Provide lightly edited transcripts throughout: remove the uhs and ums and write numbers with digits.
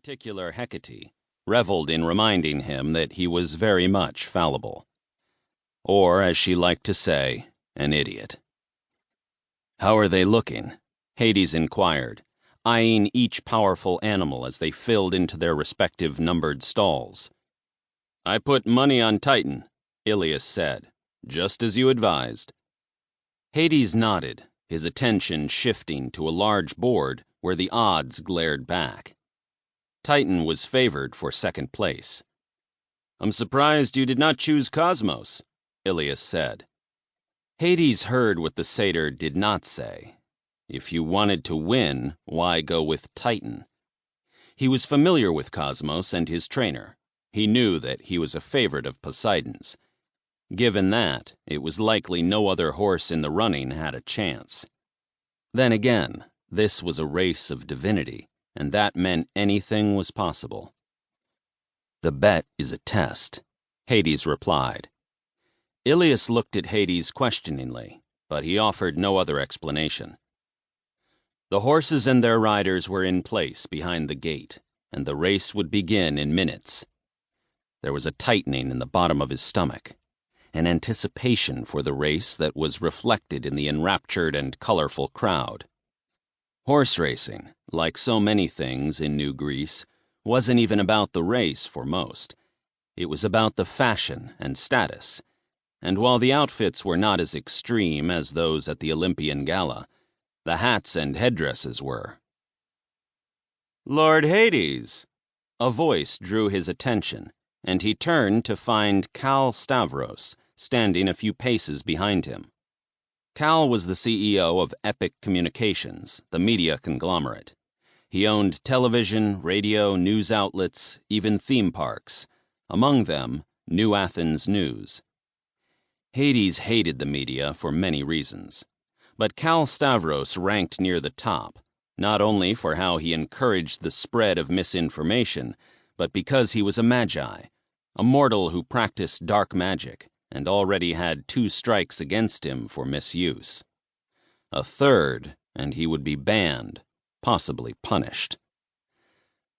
particular Hecate reveled in reminding him that he was very much fallible. Or, as she liked to say, an idiot. "How are they looking?" Hades inquired, eyeing each powerful animal as they filled into their respective numbered stalls. "I put money on Titan," Ilias said, "just as you advised." Hades nodded, his attention shifting to a large board where the odds glared back. Titan was favored for second place. "I'm surprised you did not choose Cosmos," Ilias said. Hades heard what the satyr did not say. If you wanted to win, why go with Titan? He was familiar with Cosmos and his trainer. He knew that he was a favorite of Poseidon's. Given that, it was likely no other horse in the running had a chance. Then again, this was a race of divinity, and that meant anything was possible. "The bet is a test," Hades replied. Ilias looked at Hades questioningly, but he offered no other explanation. The horses and their riders were in place behind the gate, and the race would begin in minutes. There was a tightening in the bottom of his stomach, an anticipation for the race that was reflected in the enraptured and colorful crowd. Horse racing, like so many things in New Greece, wasn't even about the race for most. It was about the fashion and status, and while the outfits were not as extreme as those at the Olympian Gala, the hats and headdresses were. "Lord Hades!" A voice drew his attention, and he turned to find Cal Stavros standing a few paces behind him. Cal was the CEO of Epic Communications, the media conglomerate. He owned television, radio, news outlets, even theme parks, among them New Athens News. Hades hated the media for many reasons, but Cal Stavros ranked near the top, not only for how he encouraged the spread of misinformation, but because he was a magi, a mortal who practiced dark magic and already had 2 strikes against him for misuse. A third, and he would be banned, possibly punished.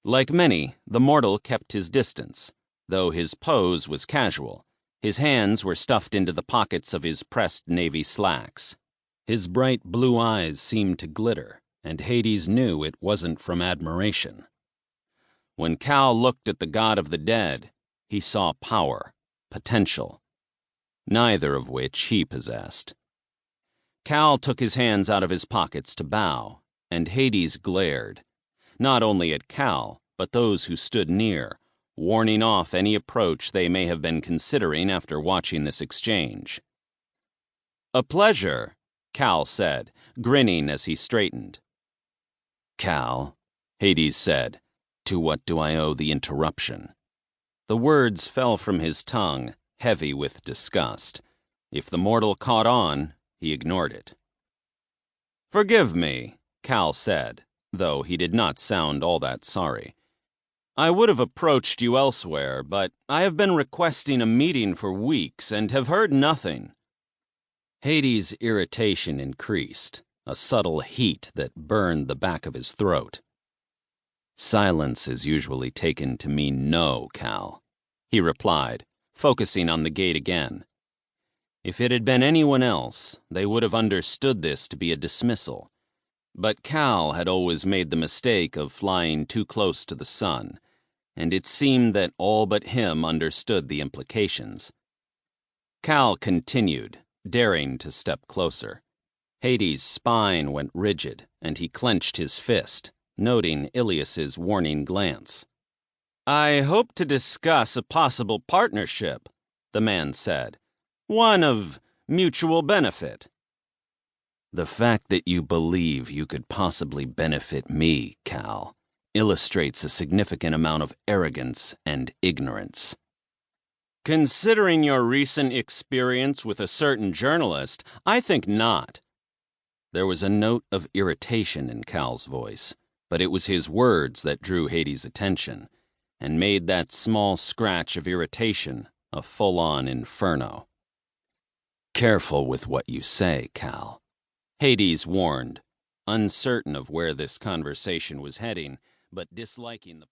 Like many, the mortal kept his distance, though his pose was casual. His hands were stuffed into the pockets of his pressed navy slacks. His bright blue eyes seemed to glitter, and Hades knew it wasn't from admiration. When Cal looked at the god of the dead, he saw power, potential, neither of which he possessed. Cal took his hands out of his pockets to bow, and Hades glared, not only at Cal, but those who stood near, warning off any approach they may have been considering after watching this exchange. "A pleasure," Cal said, grinning as he straightened. "Cal," Hades said, "to what do I owe the interruption?" The words fell from his tongue, heavy with disgust. If the mortal caught on, he ignored it. "Forgive me," Cal said, though he did not sound all that sorry. "I would have approached you elsewhere, but I have been requesting a meeting for weeks and have heard nothing." Hades' irritation increased, a subtle heat that burned the back of his throat. "Silence is usually taken to mean no, Cal," he replied, focusing on the gate again. If it had been anyone else, they would have understood this to be a dismissal. But Cal had always made the mistake of flying too close to the sun, and it seemed that all but him understood the implications. Cal continued, daring to step closer. Hades' spine went rigid, and he clenched his fist, noting Ilias's warning glance. "I hope to discuss a possible partnership," the man said. "One of mutual benefit." "The fact that you believe you could possibly benefit me, Cal, illustrates a significant amount of arrogance and ignorance." "Considering your recent experience with a certain journalist, I think not." There was a note of irritation in Cal's voice, but it was his words that drew Hades' attention, and made that small scratch of irritation a full-on inferno. "Careful with what you say, Cal," Hades warned, uncertain of where this conversation was heading, but disliking the